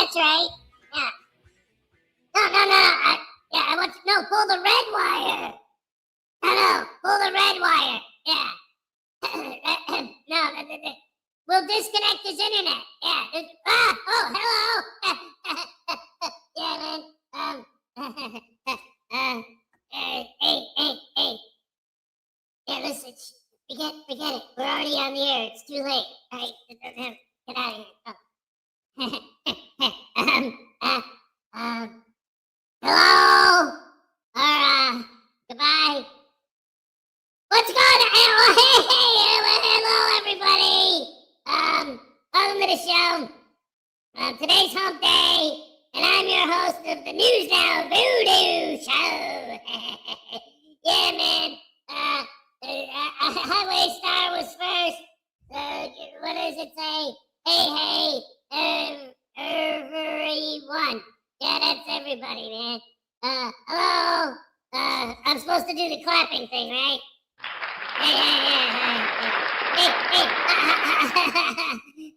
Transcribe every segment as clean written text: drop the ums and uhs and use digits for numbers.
That's right. Yeah. No. I want to pull the red wire. No, pull the red wire. Yeah. No, we'll disconnect his internet. Yeah. Hello. Yeah, man. Hey. Yeah, listen. Forget it. We're already on the air. It's too late. All right. Get out of here. Oh. Hello? Or, goodbye. What's going on? Hello, everybody. Welcome to the show. Today's hump day, and I'm your host of the News Now Voodoo Show. Yeah, man. Highway Star was first. What does it say? Hey, everyone. Yeah, that's everybody, man. Hello? I'm supposed to do the clapping thing, right? Yeah.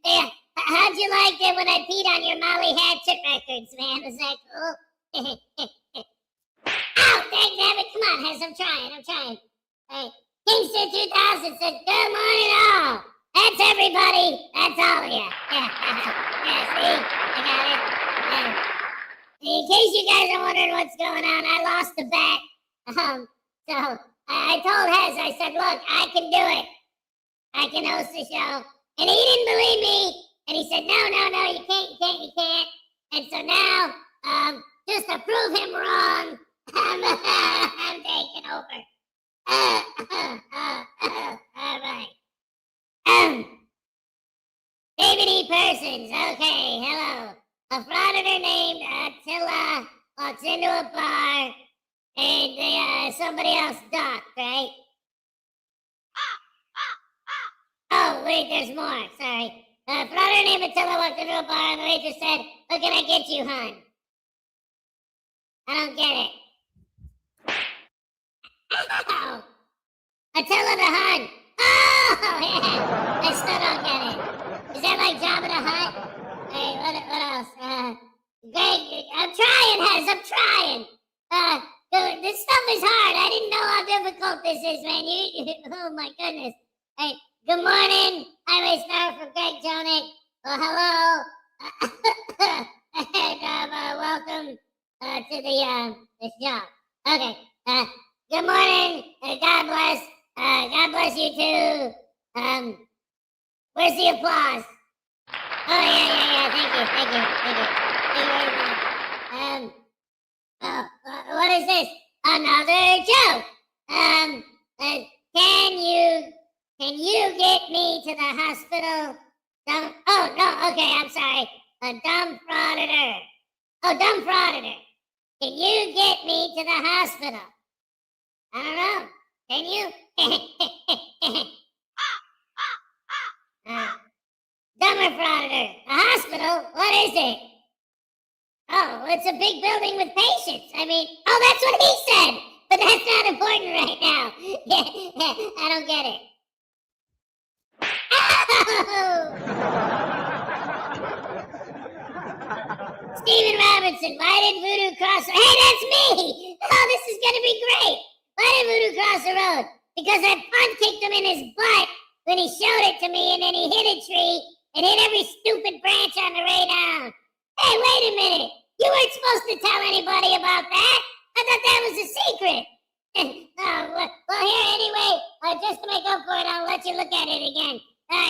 Hey, how'd you liked it when I peed on your Molly Hatchet records, man. Was that cool? Ow, dangnabbit, come on, Hez, I'm trying. Hey, Kingster 2000 said, good morning all. That's everybody. That's all of you. Yeah, see? I got it. In case you guys are wondering what's going on, I lost the bet. So I told Hez, I said, look, I can do it. I can host the show. And he didn't believe me. And he said, no, you can't. And so now, just to prove him wrong, I'm taking over. All right. David E. Persons, okay, hello. A frauditor named Attila walks into a bar and somebody else docked, right? Oh, wait, there's more, sorry. A frauditor named Attila walked into a bar and the waitress said, what can I get you, hon? I don't get it. Oh, Attila the Hun. Oh, yeah. I still don't get it. Is that like Jabba the Hutt? Hey, what else? Greg, I'm trying, Hez. I'm trying. This stuff is hard. I didn't know how difficult this is, man. Oh my goodness. Hey, good morning, Highway Star from Greg Jonick. Well, hello. And welcome to this job. Okay. Good morning. God bless. God bless you too. Where's the applause? Oh yeah. Thank you very much. What is this? Another joke. Can you get me to the hospital? Oh no. Okay, I'm sorry. A dumb frauditor. Oh, dumb frauditor. Can you get me to the hospital? I don't know. Can you? Dumber frauditor. A hospital? What is it? Oh, it's a big building with patients. I mean, oh, that's what he said. But that's not important right now. I don't get it. Oh! Steven Robinson, why did Voodoo cross? Hey, that's me! Oh, this is gonna be great. Why did Voodoo cross the road? Because I punt kicked him in his butt when he showed it to me, and then he hit a tree and hit every stupid branch on the way down. Hey, wait a minute. You weren't supposed to tell anybody about that. I thought that was a secret. Well, here, anyway, just to make up for it, I'll let you look at it again.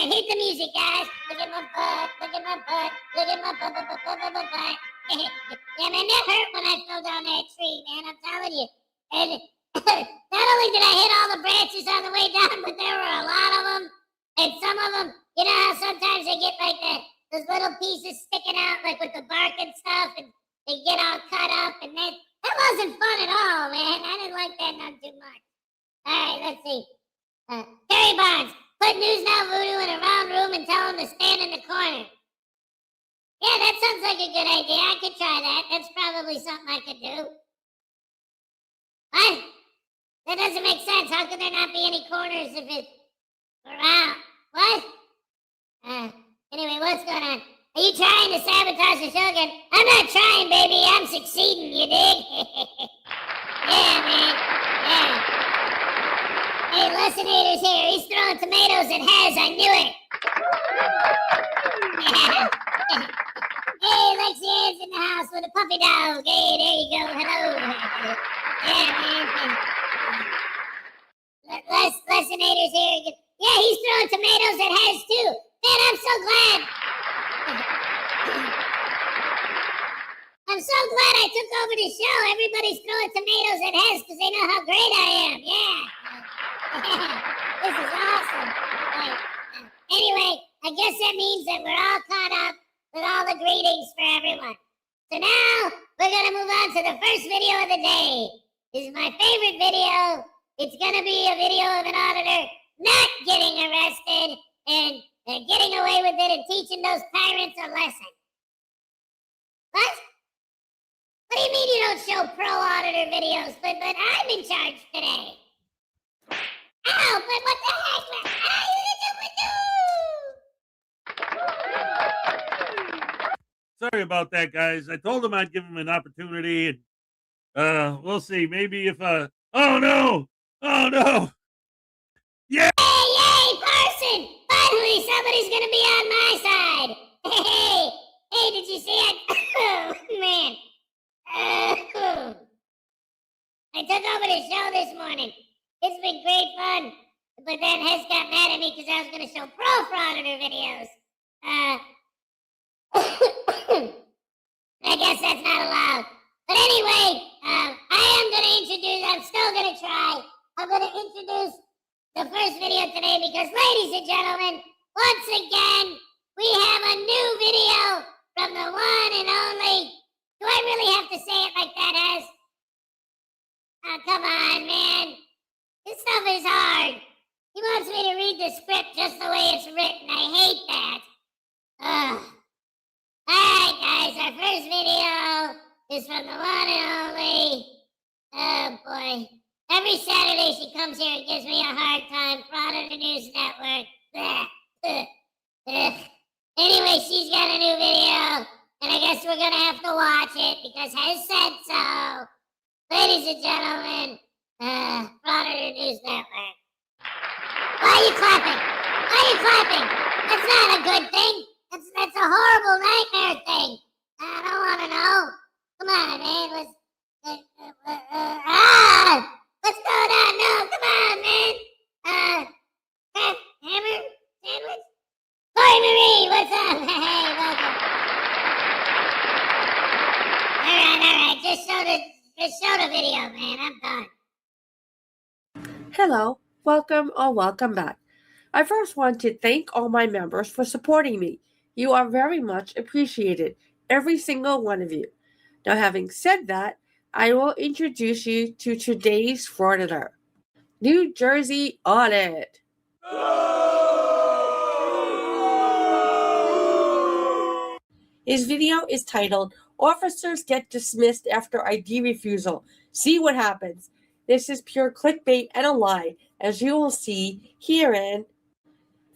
Hit the music, guys. Look at my butt. Look at my butt. Look at my butt. Yeah, man, that hurt when I fell down that tree, man. I'm telling you. And not only did I hit all the branches on the way down, but there were a lot of them. And some of them, you know how sometimes they get like those little pieces sticking out, like with the bark and stuff, and they get all cut up. And that wasn't fun at all, man. I didn't like that none too much. All right, let's see. Terry Barnes, put News Now Voodoo in a round room and tell him to stand in the corner. Yeah, that sounds like a good idea. I could try that. That's probably something I could do. What? That doesn't make sense. How could there not be any corners if it's around? What? Anyway, what's going on? Are you trying to sabotage the show again? I'm not trying, baby. I'm succeeding, you dig? Yeah, man. Yeah. Hey, Lessinator's here. He's throwing tomatoes at Hez. I knew it. Hey, Lexian's in the house with a puppy dog. Hey, there you go. Hello. Yeah, man. Lessinator's here. Yeah, he's throwing tomatoes at Hez, too. Man, I'm so glad. I'm so glad I took over the show. Everybody's throwing tomatoes at Hez because they know how great I am. Yeah. This is awesome. Right. Anyway, I guess that means that we're all caught up with all the greetings for everyone. So now we're going to move on to the first video of the day. This is my favorite video. It's going to be a video of an auditor not getting arrested and getting away with it and teaching those tyrants a lesson. What? What do you mean you don't show pro auditor videos? But I'm in charge today. Ow, but what the heck? Sorry about that, guys. I told him I'd give him an opportunity, and we'll see. Maybe if oh no, yeah. Yay, Parson! Finally, somebody's gonna be on my side. Hey, did you see it? Oh man. I took over the show this morning. It's been great fun. But then Hez got mad at me because I was going to show Frauditor videos. I guess that's not allowed. But anyway, I'm still going to try. I'm going to introduce the first video today because, ladies and gentlemen, once again, we have a new video from the one and only. Do I really have to say it like that, Hez? Oh, come on, man. This stuff is hard. He wants me to read the script just the way it's written. I hate that. Alright, guys, our first video is from the one and only. Oh, boy. Every Saturday she comes here and gives me a hard time. Frauditors News Network. Anyway, she's got a new video, and I guess we're gonna have to watch it because Hez said so. Ladies and gentlemen, Frauditors News Network. Why are you clapping? Why are you clapping? That's not a good thing. That's a horrible nightmare thing. I don't want to know. Come on, man. What's going on? No, come on, man. Hammer sandwich. Corey Marie, what's up? Hey, welcome. All right. Just show the video, man. I'm done. Hello, welcome or welcome back. I first want to thank all my members for supporting me. You are very much appreciated, every single one of you. Now, having said that, I will introduce you to today's Frauditor. New Jersey Audit. His video is titled, Officers Get Dismissed After ID Refusal. See what happens. This is pure clickbait and a lie, as you will see here in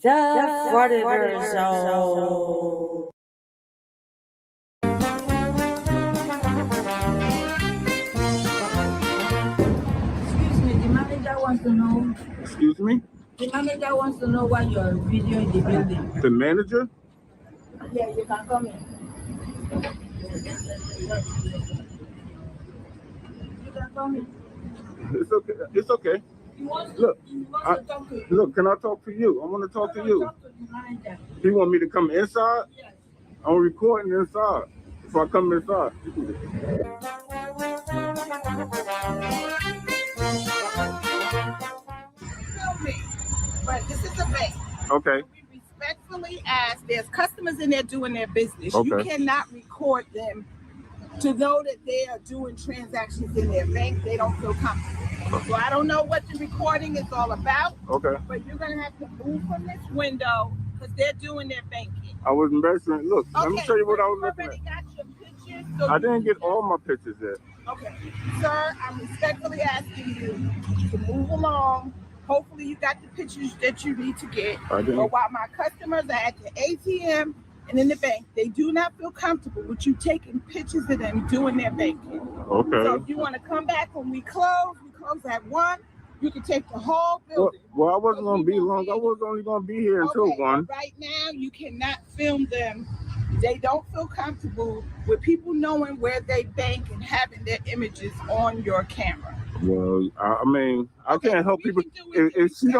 the Frauditor Zone. Excuse me, the manager wants to know. Excuse me? The manager wants to know why you're videoing the building. The manager? Yeah, you can come in. You can come in. It's okay. It's okay. He wants to, Look, to talk to you. Look, can I talk to you? I want to talk to you. Talk to the manager. He want me to come inside? Yes. I'm recording inside. If I come inside. Tell me, but this is a bank. Okay. We respectfully ask, there's customers in there doing their business. Okay. You cannot record them to know that they are doing transactions in their bank. They don't feel comfortable. So I don't know what the recording is all about. Okay. But you're going to have to move from this window because they're doing their banking. I was measuring. Look, let me show you what I was looking already at. got your pictures. So I didn't get all my pictures yet. Okay. Sir, I'm respectfully asking you to move along. Hopefully you got the pictures that you need to get. I did. But while my customers are at the ATM and in the bank, they do not feel comfortable with you taking pictures of them doing their banking. Okay. So if you want to come back when we close at 1, you can take the whole building. Well, I wasn't going to be long. I was only going to be here until 1. Right now, you cannot film them. They don't feel comfortable with people knowing where they bank and having their images on your camera. Well, I mean, I can't help people. If she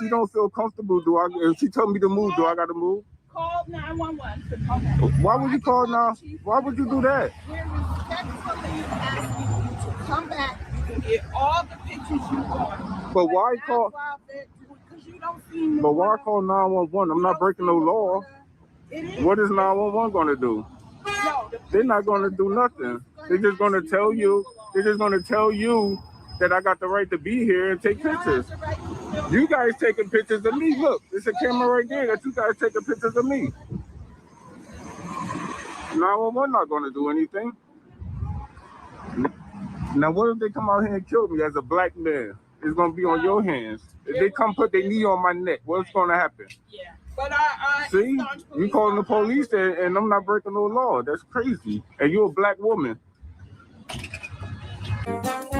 don't feel comfortable, if she told me to move, do I got to move? Call 911. Okay. Why would you call now? Why would you do that? We're respectfully asking you to come back. You can get all the pictures you want. But why call? Because you don't see no. But why call 911? I'm not breaking no law. What is 911 going to do? No, they're not going to do nothing. They're just going to tell you. They're just going to tell you that I got the right to be here and take pictures. You guys taking pictures of me. Look, there's a camera right there that you guys taking pictures of me. 911 not going to do anything. Now, what if they come out here and kill me as a black man? It's going to be on your hands. If they come put their knee on my neck, what's going to happen? Yeah. But I See, staunch you police calling the officer. police and I'm not breaking no law. That's crazy. And you're a black woman.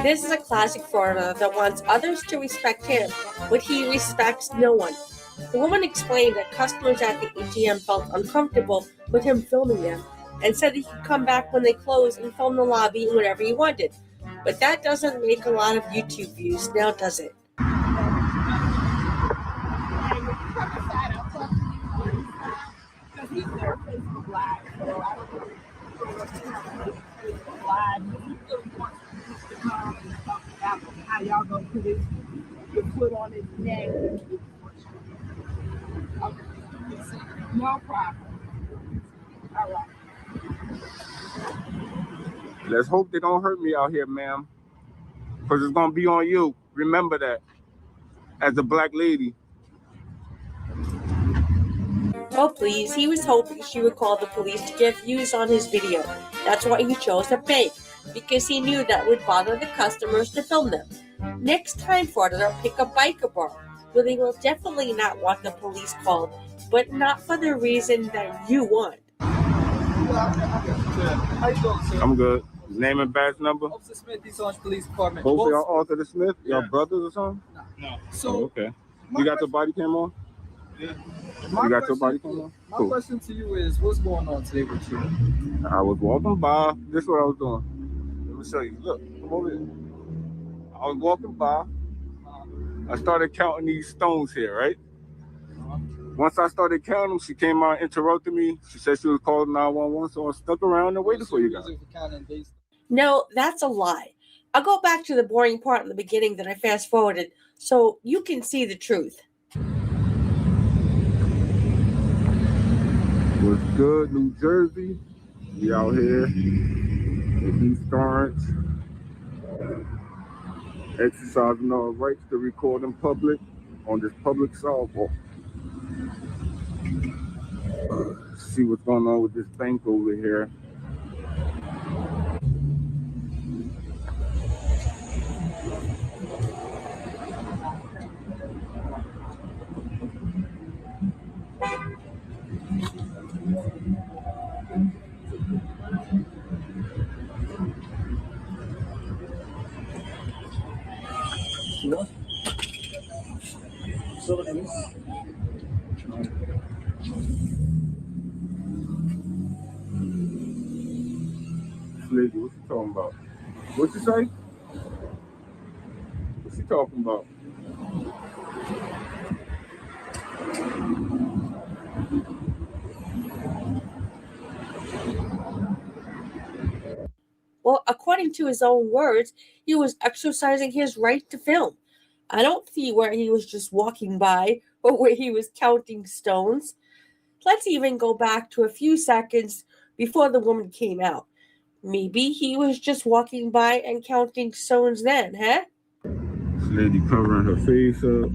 This is a classic frauditor that wants others to respect him, but he respects no one. The woman explained that customers at the ATM felt uncomfortable with him filming them and said he could come back when they closed and film the lobby and whatever he wanted. But that doesn't make a lot of YouTube views now, does it? Because he's their Facebook Live. So I don't know Facebook Live. If he really wants to come and talk about how y'all gonna put your foot on his neck. Okay. No problem. All right. Let's hope they don't hurt me out here, ma'am. Because it's going to be on you. Remember that. As a black lady. Oh please, he was hoping she would call the police to get views on his video. That's why he chose a bank, because he knew that would bother the customers to film them. Next time, Frauditor, pick a biker bar, where they will definitely not want the police called, but not for the reason that you want. I'm good. Name and badge number? Officer Smith, East Orange Police Department. Both of y'all Arthur Smith? Y'all Yeah. brothers or something? No. Oh, okay. You got your body cam on? Yeah. You got your body cam on? My Cool. question to you is, what's going on today with you? I was walking by. This is what I was doing. Let me show you. Look, come over here. I was walking by. I started counting these stones here, right? Once I started counting them, she came out and interrupted me. She said she was calling 911, so I stuck around and waited for you guys. No, that's a lie. I'll go back to the boring part in the beginning that I fast forwarded so you can see the truth. What's good, New Jersey? We out here in East Orange, exercising our rights to record in public on this public sidewalk. See what's going on with this bank over here. Lady, what you talking about? What you say? What's she talking about? Well, according to his own words, he was exercising his right to film. I don't see where he was just walking by or where he was counting stones. Let's even go back to a few seconds before the woman came out. Maybe he was just walking by and counting stones then, huh? This lady covering her face up.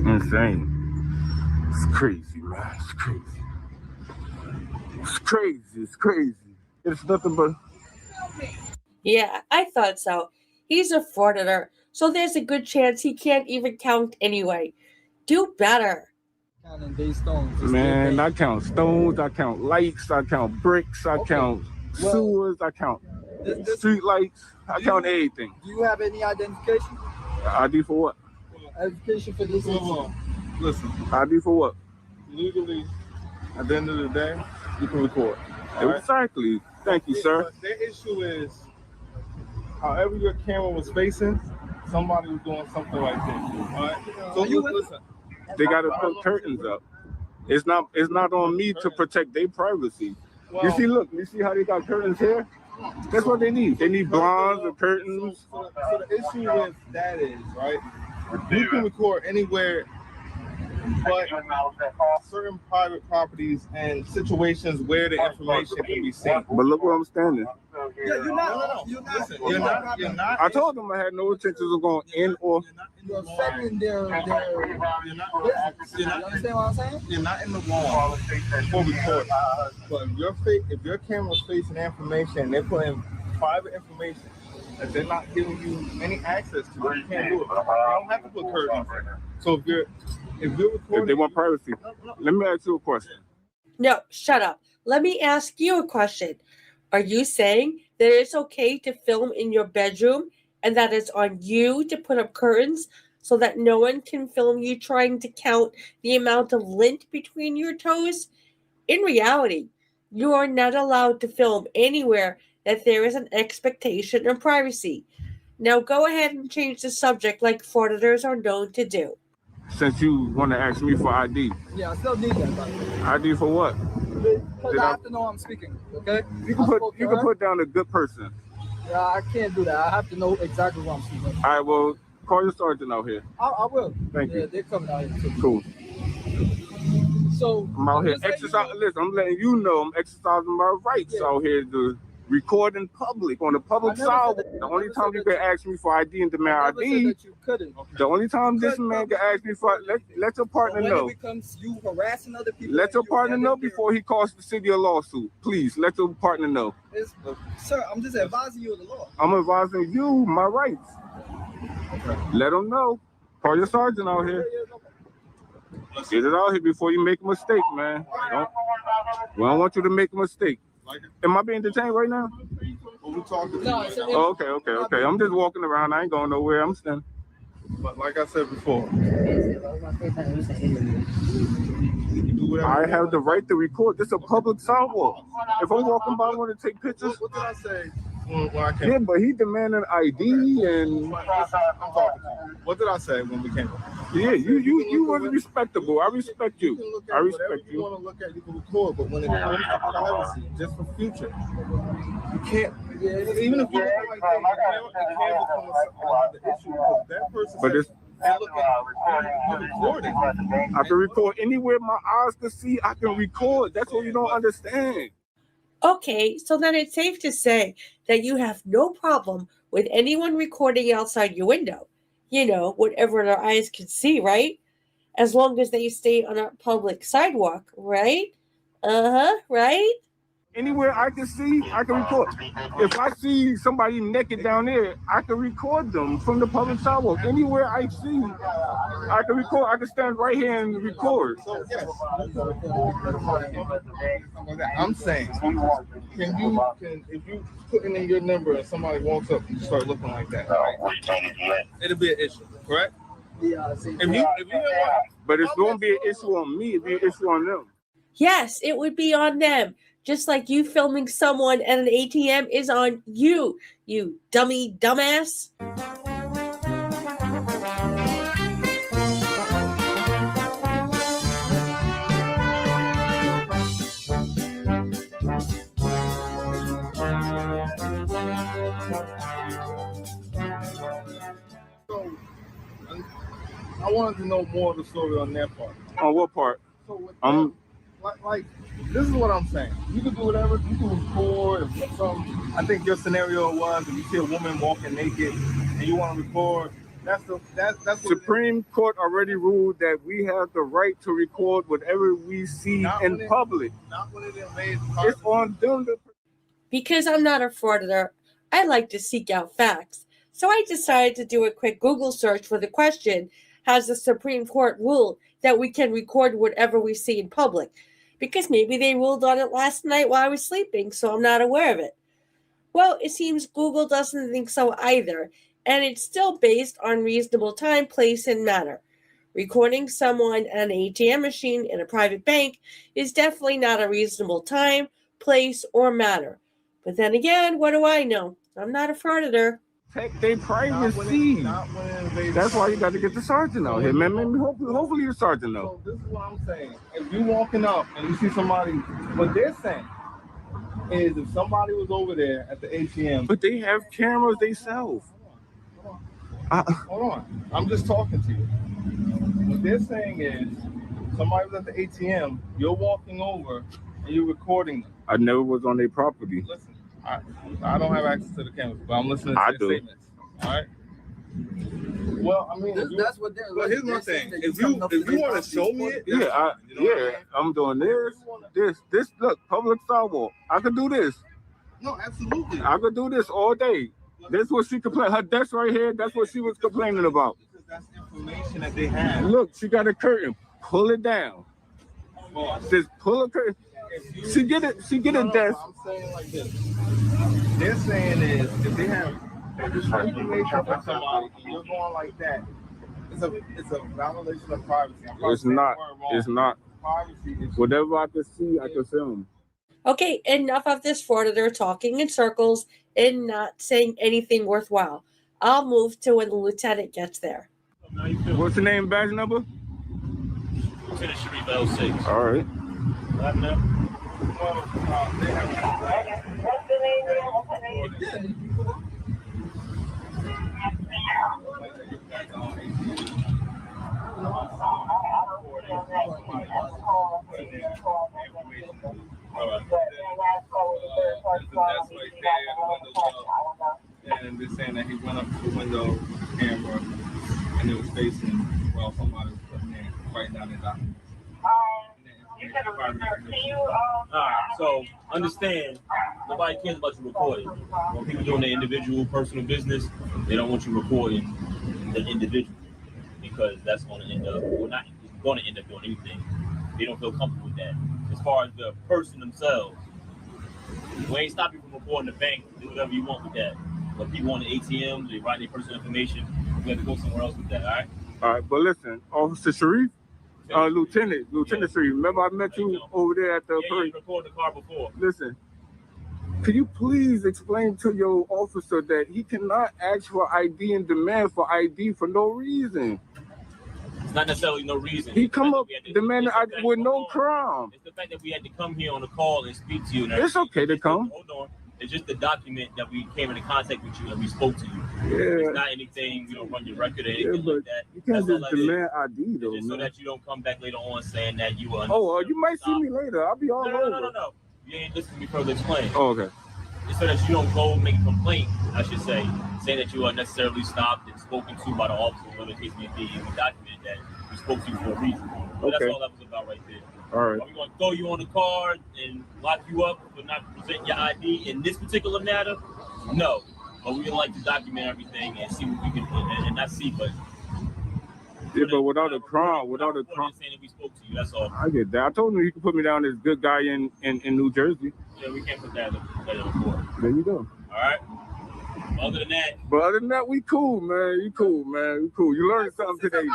Insane. It's crazy, man. It's crazy. It's crazy. It's crazy. It's nothing but... Yeah, I thought so. He's a frauditor, so there's a good chance he can't even count anyway. Do better. Man, I count stones, I count lights, I count bricks, I count sewers, I count street lights, I count everything. Do you have any identification? ID for what? Identification for this incident? Listen, ID for what? legally, at the end of the day, you can record. All right? Exactly. Thank you, sir. But the issue is, however your camera was facing, somebody was doing something like this. All right? So listen. They got to put curtains up. It's not on me to protect their privacy. You see, look, you see how they got curtains here? That's what they need. They need blinds or curtains. So the issue with that is, right, you can record anywhere but certain private properties and situations where the information can be seen. But look where I'm standing. Yeah, you're not. Listen, you're not. I told them I had no intentions of going in or... You're affecting their business. You understand what I'm saying? You're not in the wrong for recording. But if your camera's facing information and they're putting private information that they're not giving you any access to, you can't do it. You don't have to put curtains in. So if you're recording, if they want privacy. Let me ask you a question. No, shut up. Let me ask you a question. Are you saying that it's okay to film in your bedroom and that it's on you to put up curtains so that no one can film you trying to count the amount of lint between your toes? In reality, you are not allowed to film anywhere that there is an expectation of privacy. Now go ahead and change the subject like frauditors are known to do. Since you want to ask me for ID. Yeah, I still need that, by the way. ID for what? Because I have to know I'm speaking, okay? You can put down a good person. Yeah, I can't do that. I have to know exactly what I'm speaking. All right, well, call your sergeant out here. I will. Thank you. Yeah, they're coming out here too. Cool. So I'm out here exercising. Listen, I'm letting you know I'm exercising my rights out here to record in public on the public sidewalk. The only time you can ask me for ID and demand ID. The only time this man can ask me for let your partner know. When it becomes you harassing other people. Let your partner know before he calls the city a lawsuit. Please let your partner know. Sir, I'm just advising you of the law. I'm advising you my rights. Okay. Let them know. Call your sergeant out here. Get it out here before you make a mistake, man. We don't want you to make a mistake. Am I being detained right now? Oh, okay. I'm just walking around. I ain't going nowhere. I'm standing. But like I said before, I have the right to record. This is a public sidewalk. If I'm walking by, I want to take pictures. What did I say? When I came Yeah, but he demanded ID and. What did I say when we came? Yeah, you was respectable. I respect you. I respect you. You want to look at, you can record, but when it comes to privacy, just for future, you can't. Even if you look like that, it can become another issue because that person. But it's. Recording. I can record anywhere my eyes can see. I can record. That's what you don't understand. Okay, so then it's safe to say that you have no problem with anyone recording outside your window. You know, whatever their eyes can see, right? As long as they stay on a public sidewalk, right? Right? Anywhere I can see, I can record. If I see somebody naked down there, I can record them from the public sidewalk. Anywhere I see, I can record. I can stand right here and record. So, yes. I'm saying, if you put in your number and somebody walks up and start looking like that, right? It'll be an issue, correct? Yeah, if you didn't want, but it's going to be an issue on me. It'll be an issue on them. Yes, it would be on them. Just like you filming someone at an ATM is on you, you dumbass. So, I wanted to know more of the story on that part. On what part? So like this is what I'm saying. You can do whatever. You can record. I think your scenario was if you see a woman walking naked and you want to record. That's what Supreme Court already ruled that we have the right to record whatever we see in public. Not when it invades. It's on them. Because I'm not a frauditor, I like to seek out facts. So I decided to do a quick Google search for the question, has the Supreme Court ruled that we can record whatever we see in public? Because maybe they ruled on it last night while I was sleeping, so I'm not aware of it. Well, it seems Google doesn't think so either, and it's still based on reasonable time, place, and manner. Recording someone at an ATM machine in a private bank is definitely not a reasonable time, place, or manner. But then again, what do I know? I'm not a frauditor. Protect their privacy. That's why you got to get the sergeant out here, man. Hopefully the sergeant knows. So this is what I'm saying. If you walking up and you see somebody, what they're saying is if somebody was over there at the ATM. But they have cameras themselves. Hold on. I'm just talking to you. What they're saying is somebody was at the ATM, you're walking over and you're recording them. I never was on their property. Listen. I don't have access to the cameras, but I'm listening to their statements. All right. Well, I mean, that's what they're. Well, here's my thing. If you want to show me it, I'm doing this. Look, public sidewalk. I could do this. No, absolutely. I could do this all day. That's what she complained. Her desk right here. That's what she was complaining about. Because that's information that they have. Look, she got a curtain. Pull it down. Just pull a curtain. She get a desk. I'm saying like this. They're saying is if they have information from somebody and you're going like that, it's a violation of privacy. It's not. It's not. Privacy is Whatever I can see, I can film. Okay, enough of this Frauditor talking in circles and not saying anything worthwhile. I'll move to when the lieutenant gets there. What's the name, badge number? Lieutenant Sharif L6. All right. And they're saying that he went up to the window camera and it was facing while somebody was putting in right down the documents. Alright, so understand, nobody cares about you recording. When people doing their individual personal business, they don't want you recording the individual because that's going to end up, well, not going to end up doing anything. They don't feel comfortable with that. As far as the person themselves, we ain't stopping you from recording the bank, do whatever you want with that. But people on the ATMs, they write their personal information, you have to go somewhere else with that, all right? All right, but listen, Officer Sharif, Lieutenant Sharif, remember I met you over there at the you recorded the car before. Listen, could you please explain to your officer that he cannot ask for ID and demand for ID for no reason? It's not necessarily no reason. He come up demanding ID with no crime. It's the fact that we had to come here on the call and speak to you. It's okay to come. Hold on. It's just the document that we came into contact with you and we spoke to you. Yeah. It's not anything, you don't run your record or anything like that. You can't That's just demand ID though, just so that you don't come back later on saying that you were. Oh, you might see me later. I'll be all over. No. You ain't listening to me further explain. Oh, okay. Just so that you don't go make a complaint, I should say, saying that you are necessarily stopped and spoken to by the officer, whatever the case may be, and we documented that we spoke to you for a reason. So that's all that was about right there. All right. Are we going to throw you on the card and lock you up for not presenting your ID in this particular matter? No. But we would like to document everything and see what we can, and not see, but. Yeah, but without a crime, saying that we spoke to you, that's all. I get that. I told him he could put me down as good guy in New Jersey. Yeah, we can't put that in the report. There you go. All right. Other than that, we cool, man. You cool, man. You cool. You learned something today.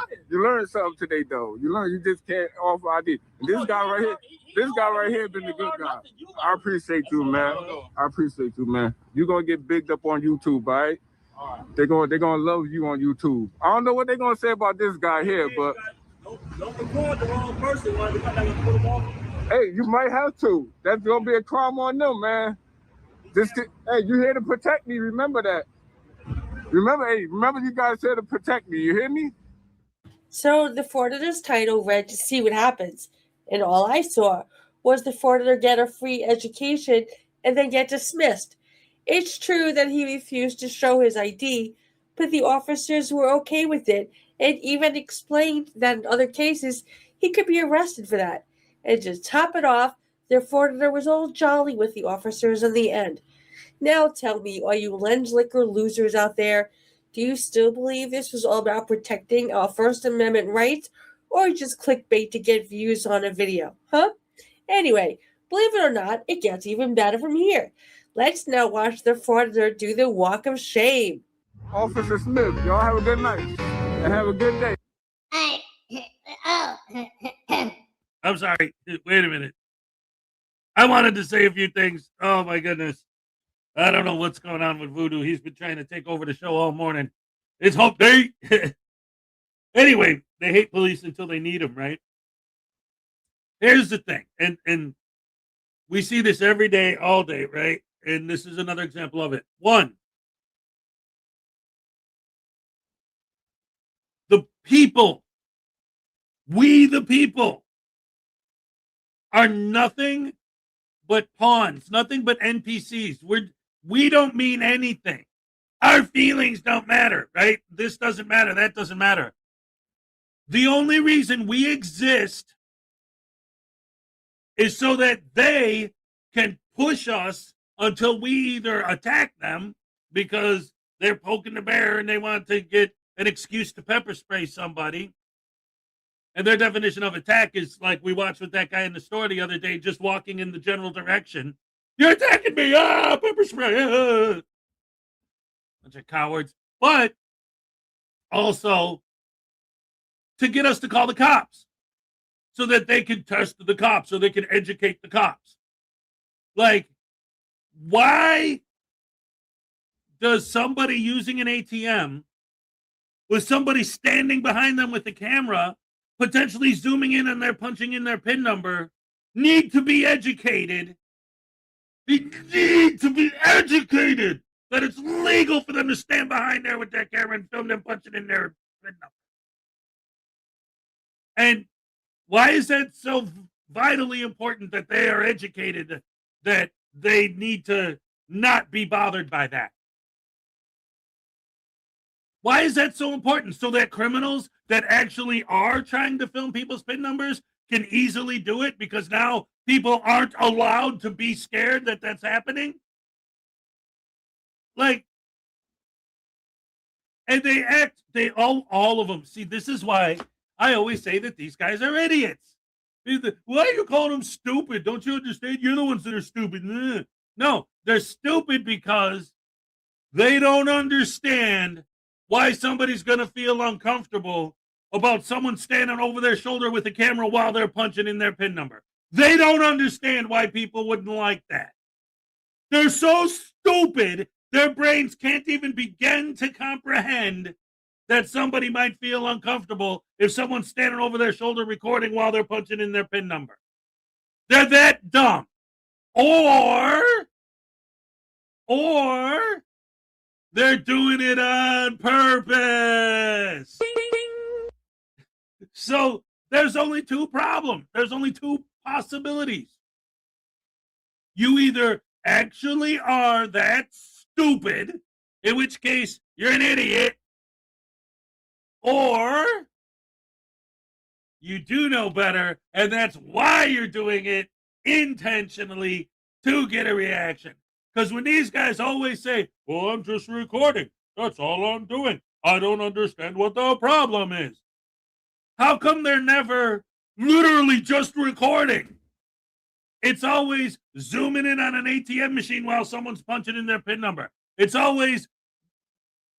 Though. You just can't offer ID. And this guy right here been the good guy. I appreciate you, man. You're gonna get bigged up on YouTube, all right? They're gonna love you on YouTube. I don't know what they're gonna say about this guy here, but don't record the wrong person. Hey, you might have to. That's gonna be a crime on them, man. Hey, you here to protect me? Remember that. Remember you guys here to protect me. You hear me? So the Frauditor's title read to see what happens, and all I saw was the Frauditor get a free education and then get dismissed. It's true that he refused to show his ID, but the officers were okay with it and even explained that in other cases he could be arrested for that. And to top it off, the Frauditor was all jolly with the officers in the end. Now tell me, are you lens liquor losers out there? Do you still believe this was all about protecting our First Amendment rights, or just clickbait to get views on a video? Huh? Anyway, believe it or not, it gets even better from here. Let's now watch the Frauditor do the walk of shame. Officer Smith, y'all have a good night and have a good day. I'm sorry. Wait a minute. I wanted to say a few things. Oh, my goodness. I don't know what's going on with Voodoo. He's been trying to take over the show all morning. It's hump day. Anyway, they hate police until they need them, right? Here's the thing. And we see this every day, all day, right? And this is another example of it. One, the people, we the people, are nothing but pawns, nothing but NPCs. We don't mean anything. Our feelings don't matter, right? This doesn't matter. That doesn't matter. The only reason we exist is so that they can push us until we either attack them because they're poking the bear and they want to get an excuse to pepper spray somebody. And their definition of attack is like we watched with that guy in the store the other day, just walking in the general direction. You're attacking me! Ah, pepper spray! Ah. Bunch of cowards. But also to get us to call the cops so that they can test the cops, so they can educate the cops. Like, why does somebody using an ATM with somebody standing behind them with the camera, potentially zooming in and they're punching in their PIN number, need to be educated? They need to be educated that it's legal for them to stand behind there with their camera and film them punching in their PIN number. And why is that so vitally important that they are educated that they need to not be bothered by that? Why is that so important? So that criminals that actually are trying to film people's PIN numbers can easily do it because now people aren't allowed to be scared that that's happening? Like, and they all of them. See, this is why I always say that these guys are idiots. Why are you calling them stupid? Don't you understand? You're the ones that are stupid. No, they're stupid because they don't understand why somebody's going to feel uncomfortable about someone standing over their shoulder with a camera while they're punching in their PIN number. They don't understand why people wouldn't like that. They're so stupid, their brains can't even begin to comprehend that somebody might feel uncomfortable if someone's standing over their shoulder recording while they're punching in their PIN number. They're that dumb. Or they're doing it on purpose. So there's only two problems. There's only two possibilities. You either actually are that stupid, in which case you're an idiot, or you do know better, and that's why you're doing it intentionally to get a reaction. Because when these guys always say, well, I'm just recording. That's all I'm doing. I don't understand what the problem is. How come they're never literally just recording? It's always zooming in on an ATM machine while someone's punching in their PIN number. It's always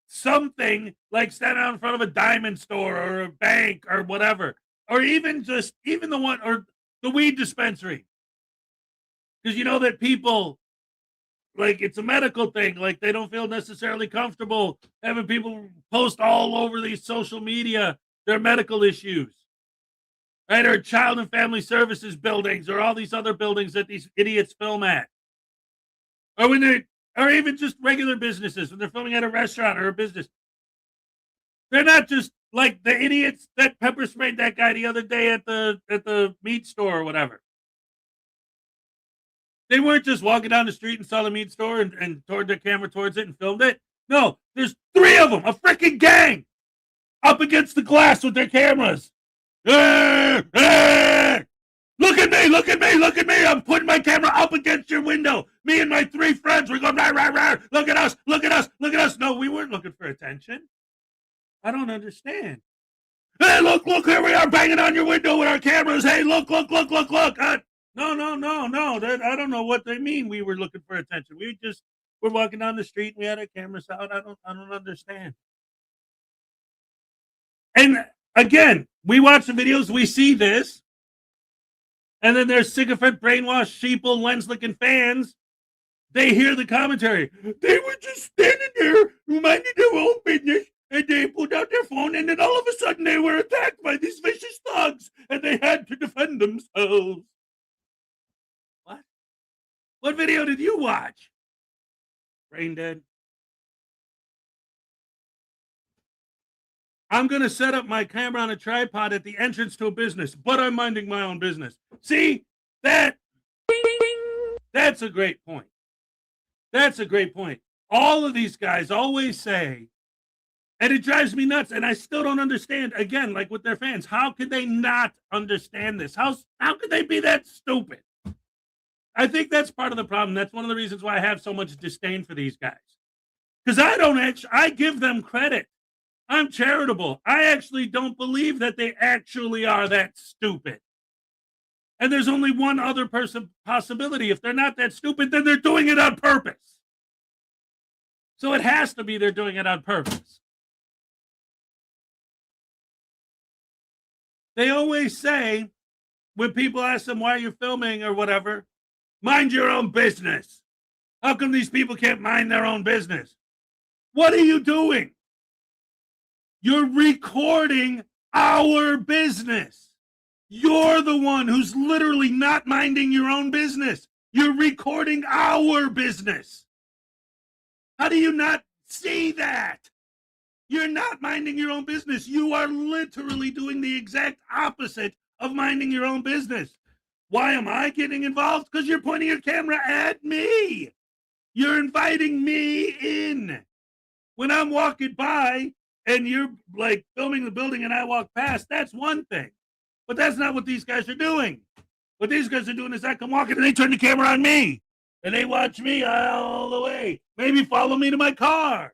something like standing out in front of a diamond store or a bank or whatever. Or even the one, or the weed dispensary. Because you know that people, like, it's a medical thing. Like, they don't feel necessarily comfortable having people post all over these social media their medical issues. Right? Or child and family services buildings, or all these other buildings that these idiots film at. Or even just regular businesses, when they're filming at a restaurant or a business. They're not just like the idiots that pepper sprayed that guy the other day at the meat store or whatever. They weren't just walking down the street and saw the meat store and turned their camera towards it and filmed it. No, there's 3 of them, a freaking gang, up against the glass with their cameras. Look at me, look at me, look at me. I'm putting my camera up against your window. Me and my 3 friends, we're going, rah, rah, rah. Look at us, look at us, look at us. No, we weren't looking for attention. I don't understand. Hey, look, here we are banging on your window with our cameras. Hey, look. No. I don't know what they mean we were looking for attention. We're walking down the street and we had our cameras out. I don't understand. And again, we watch the videos, we see this, and then there's sycophant, brainwashed, sheeple, lens-licking fans. They hear the commentary. They were just standing there, minding their own business, and they pulled out their phone, and then all of a sudden they were attacked by these vicious thugs, and they had to defend themselves. What? What video did you watch? Brain dead. I'm going to set up my camera on a tripod at the entrance to a business, but I'm minding my own business. See, that's a great point. That's a great point. All of these guys always say, and it drives me nuts, and I still don't understand, again, like with their fans, how could they not understand this? How could they be that stupid? I think that's part of the problem. That's one of the reasons why I have so much disdain for these guys. Because I give them credit. I'm charitable. I actually don't believe that they actually are that stupid. And there's only one other possibility. If they're not that stupid, then they're doing it on purpose. So it has to be they're doing it on purpose. They always say, when people ask them why you're filming or whatever, mind your own business. How come these people can't mind their own business? What are you doing? You're recording our business. You're the one who's literally not minding your own business. You're recording our business. How do you not see that? You're not minding your own business. You are literally doing the exact opposite of minding your own business. Why am I getting involved? Because you're pointing your camera at me. You're inviting me in. When I'm walking by and you're like filming the building and I walk past, that's one thing. But that's not what these guys are doing. What these guys are doing is I come walking and they turn the camera on me. And they watch me all the way. Maybe follow me to my car.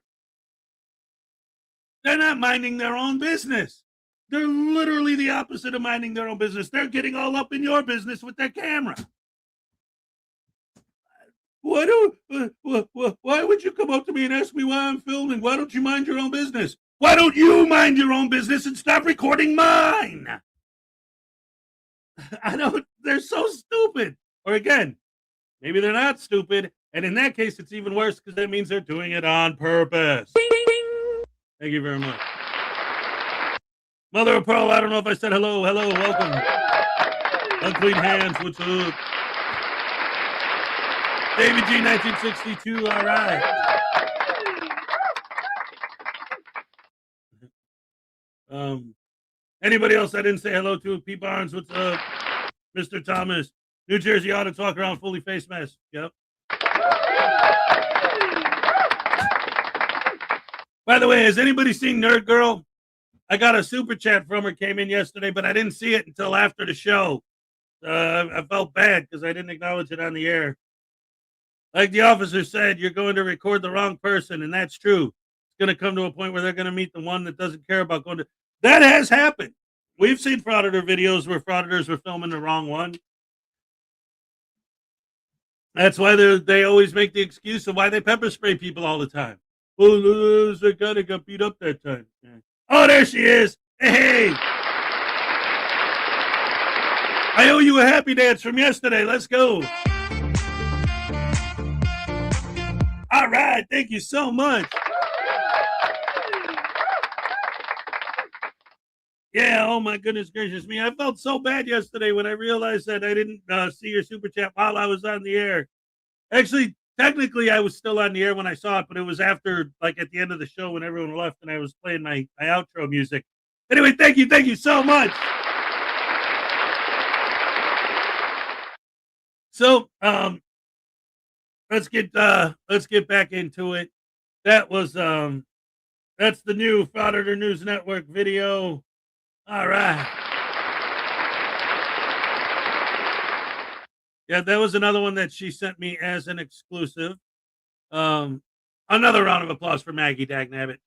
They're not minding their own business. They're literally the opposite of minding their own business. They're getting all up in your business with their camera. Why would you come up to me and ask me why I'm filming? Why don't you mind your own business? Why don't you mind your own business and stop recording mine? They're so stupid. Or again, maybe they're not stupid. And in that case, it's even worse because that means they're doing it on purpose. Thank you very much. Mother of Pearl, I don't know if I said hello. Hello, welcome. Unclean Hands, what's up? David G, 1962, all right. Anybody else I didn't say hello to? P. Barnes, what's up? Mr. Thomas, New Jersey Auto Talk around fully face mask. Yep. By the way, has anybody seen Nerd Girl? I got a super chat from her, came in yesterday, but I didn't see it until after the show. I felt bad because I didn't acknowledge it on the air. Like the officer said, you're going to record the wrong person, and that's true. It's going to come to a point where they're going to meet the one that doesn't care about going to... That has happened. We've seen Frauditor videos where Frauditors were filming the wrong one. That's why they always make the excuse of why they pepper spray people all the time. Oh, the guy got beat up that time. Yeah. Oh, there she is. Hey. I owe you a happy dance from yesterday. Let's go. All right. Thank you so much. Yeah. Oh, my goodness gracious me. I felt so bad yesterday when I realized that I didn't see your super chat while I was on the air. Actually, technically, I was still on the air when I saw it, but it was after, like, at the end of the show when everyone left and I was playing my outro music. Anyway, thank you so much. So, let's get back into it. That was that's the new Frauditor News Network video. All right. Yeah, that was another one that she sent me as an exclusive. Another round of applause for Maggie Dagnabbit.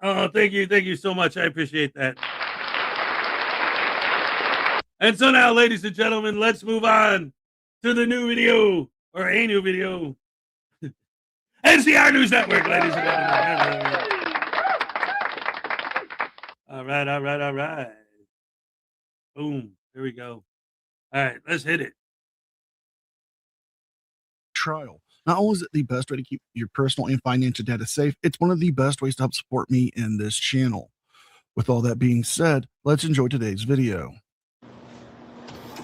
Oh, thank you so much. I appreciate that. And so now, ladies and gentlemen, let's move on to the new video, or a new video. NCR News Network, ladies and gentlemen. All right. Boom. Here we go. All right, let's hit it. Trial. Not only is it the best way to keep your personal and financial data safe, it's one of the best ways to help support me in this channel. With all that being said, let's enjoy today's video.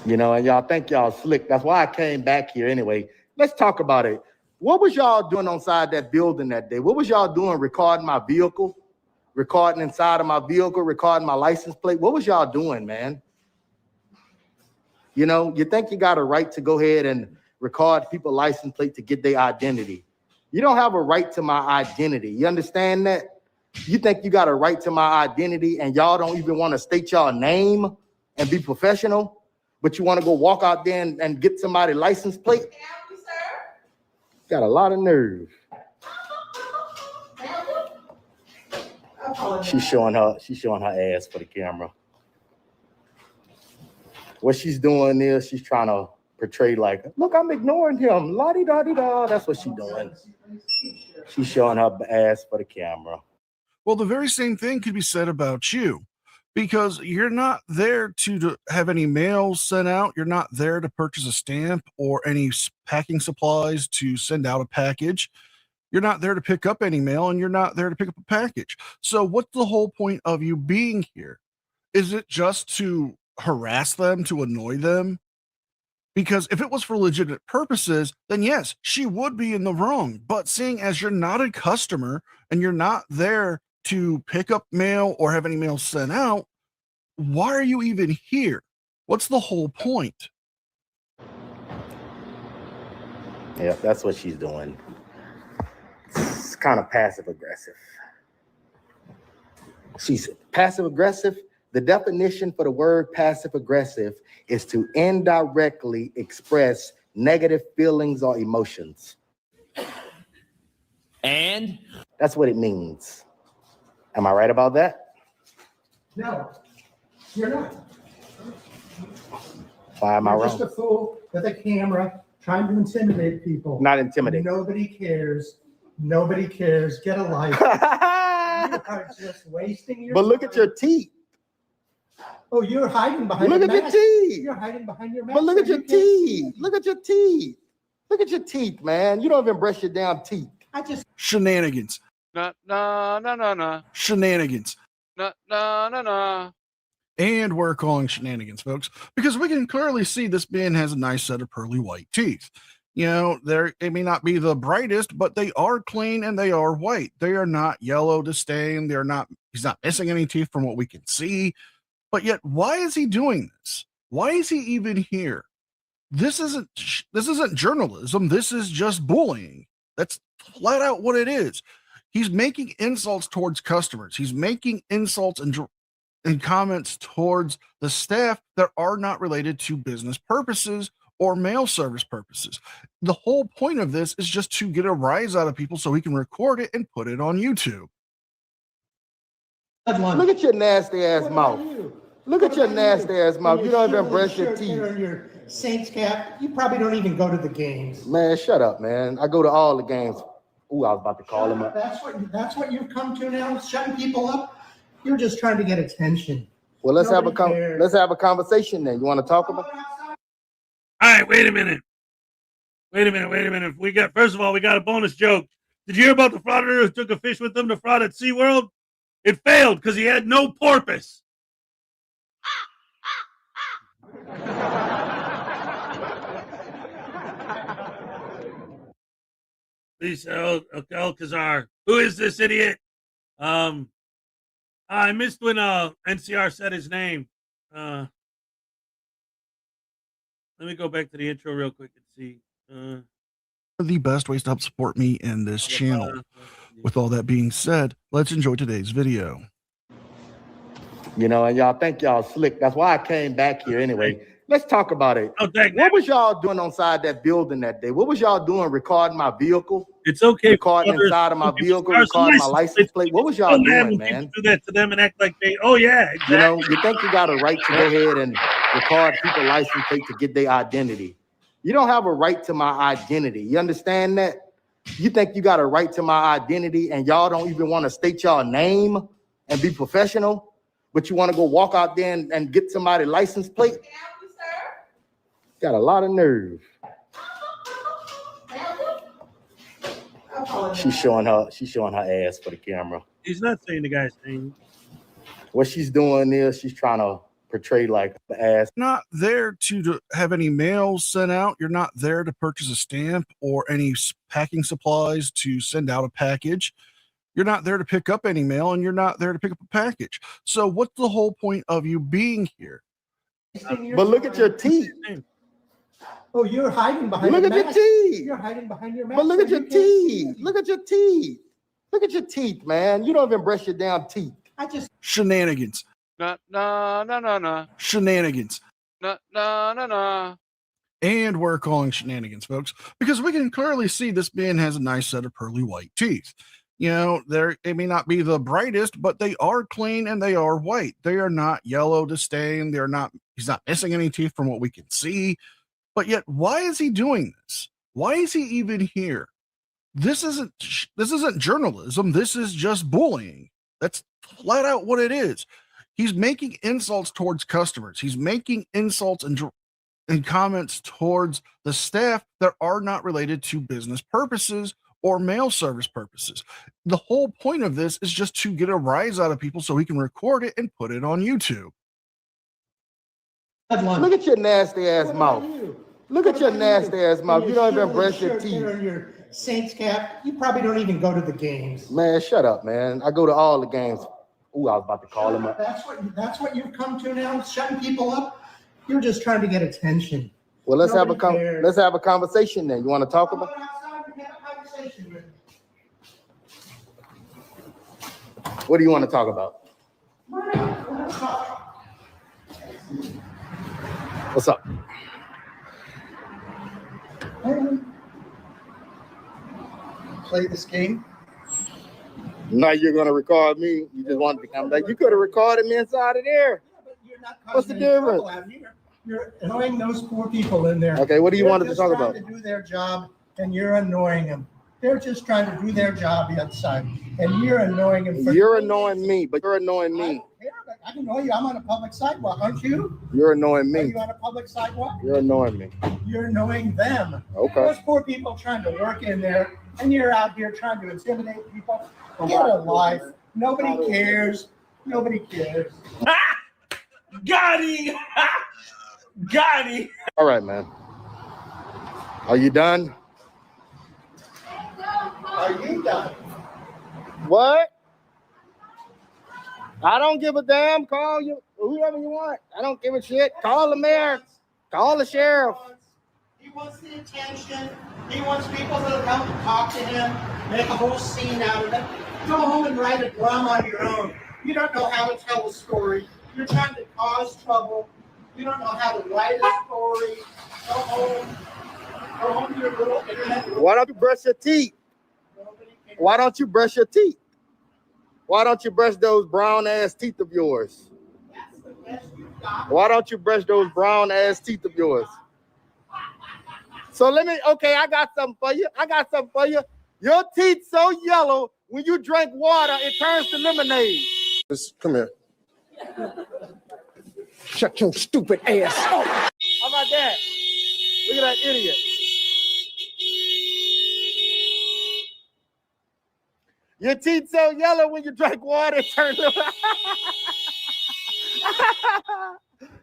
You know, and y'all think y'all slick. That's why I came back here anyway. Let's talk about it. What was y'all doing inside that building that day? What was y'all doing recording my vehicle? Recording inside of my vehicle, recording my license plate? What was y'all doing, man? You know, you think you got a right to go ahead and record people's license plate to get their identity. You don't have a right to my identity. You understand that? You think you got a right to my identity and y'all don't even want to state y'all name and be professional, but you want to go walk out there and get somebody's license plate? Got a lot of nerve. She's showing her ass for the camera. What she's doing is she's trying to portray like, look, I'm ignoring him. La-di-da-di-da. That's what she's doing. She's showing her ass for the camera. Well, the very same thing could be said about you, because you're not there to have any mail sent out. You're not there to purchase a stamp or any packing supplies to send out a package. You're not there to pick up any mail, and you're not there to pick up a package. So what's the whole point of you being here? Is it just to harass them, to annoy them? Because if it was for legitimate purposes, then yes, she would be in the wrong. But seeing as you're not a customer and you're not there to pick up mail or have any mail sent out, why are you even here? What's the whole point? Yeah, that's what she's doing. It's kind of passive aggressive. She's passive aggressive. The definition for the word passive aggressive is to indirectly express negative feelings or emotions. And that's what it means. Am I right about that? No, you're not. Why am I You're wrong? just a fool with a camera trying to intimidate people. Not intimidate. Nobody cares. Nobody cares. Get a life. You are just wasting your But look at your teeth. Oh, you're hiding behind Look your at your mask. teeth. You're hiding behind your mask. But look at so your you can't see. teeth. Look at your teeth. Look at your teeth, man. You don't even brush your damn teeth. I just Shenanigans. No. Shenanigans. No. And we're calling shenanigans, folks, because we can clearly see this man has a nice set of pearly white teeth. You know, it may not be the brightest, but they are clean and they are white. They are not yellow to stain. He's not missing any teeth from what we can see. But yet, why is he doing this? Why is he even here? This isn't journalism. This is just bullying. That's flat out what it is. He's making insults towards customers. He's making insults and comments towards the staff that are not related to business purposes or mail service purposes. The whole point of this is just to get a rise out of people so he can record it and put it on YouTube. Look at your nasty ass mouth. Look at your nasty ass mouth. You don't even brush your teeth. On your Saints cap. You probably don't even go to the games. Man, shut up, man. I go to all the games. Ooh, I was about to call him up. That's what you've come to now, shutting people up. You're just trying to get attention. Well, let's have a conversation then. You want to talk about? All right, wait a minute. First of all, we got a bonus joke. Did you hear about the frauditor who took a fish with him to fraud at SeaWorld? It failed because he had no porpoise. Lisa Alcazar. Who is this idiot? I missed when NCR said his name. Let me go back to the intro real quick and see. The best ways to help support me in this channel. With all that being said, let's enjoy today's video. You know, and y'all think y'all slick. That's why I came back here anyway. Let's talk about it. What was y'all doing inside that building that day? What was y'all doing? Recording my vehicle? It's okay. Recording inside of my vehicle, recording my license plate. What was y'all doing, man? Do that to them and act like they. Oh yeah, exactly. You know, you think you got a right to go ahead and record people's license plate to get their identity. You don't have a right to my identity. You understand that? You think you got a right to my identity and y'all don't even want to state y'all name and be professional, but you want to go walk out there and get somebody's license plate? Got a lot of nerve. She's showing her ass for the camera. He's not saying the guy's name. What she's doing is she's trying to portray like the ass. Not there to have any mail sent out. You're not there to purchase a stamp or any packing supplies to send out a package. You're not there to pick up any mail, and you're not there to pick up a package. So what's the whole point of you being here? But look at your teeth. Oh, you're hiding behind your mask. Look at your teeth. You're hiding behind your mask. But look at your teeth. Look at your teeth. Look at your teeth, man. You don't even brush your damn teeth. Shenanigans. No. Shenanigans. No. And we're calling shenanigans, folks, because we can clearly see this man has a nice set of pearly white teeth. You know, they may not be the brightest, but they are clean and they are white. They are not yellow to stain. He's not missing any teeth from what we can see. But yet, why is he doing this? Why is he even here? This isn't journalism. This is just bullying. That's flat out what it is. He's making insults towards customers. He's making insults and comments towards the staff that are not related to business purposes or mail service purposes. The whole point of this is just to get a rise out of people so he can record it and put it on YouTube. Look at your nasty ass mouth. Look at your nasty ass mouth. You don't even brush your teeth. Your Saints cap. You probably don't even go to the games. Man, shut up, man. I go to all the games. Ooh, I was about to call him up. That's what you've come to now, shutting people up. You're just trying to get attention. Well, let's have a conversation then. You want to talk about? What do you want to talk about? What's up? Play this game. Now you're gonna record me. You just wanted to come back. You could have recorded me inside of there. What's the difference? You're annoying those poor people in there. Okay, what do you want to talk about? They're just trying to do their job, and you're annoying them. They're just trying to do their job outside, and you're annoying them. You're annoying me, but you're annoying me. I can know you. I'm on a public sidewalk, aren't you? You're annoying me. Are you on a public sidewalk? You're annoying me. You're annoying them. Okay. Those poor people trying to work in there, and you're out here trying to intimidate people. Get a life. Nobody cares. Nobody cares. Got him! Got him! All right, man. Are you done? Are you done? What? I don't give a damn. Call you whoever you want. I don't give a shit. Call the mayor. Call the sheriff. He wants the attention. He wants people to come and talk to him, make a whole scene out of it. Go home and write a drama on your own. You don't know how to tell a story. You're trying to cause trouble. You don't know how to write a story. Go home. Go home to your little internet. Why don't you brush your teeth? Why don't you brush your teeth? Why don't you brush those brown ass teeth of yours? Why don't you brush those brown ass teeth of yours? So I got something for you. Your teeth so yellow, when you drink water, it turns to lemonade. Just come here. Shut your stupid ass up. How about that? Look at that idiot. Your teeth so yellow when you drink water, it turns to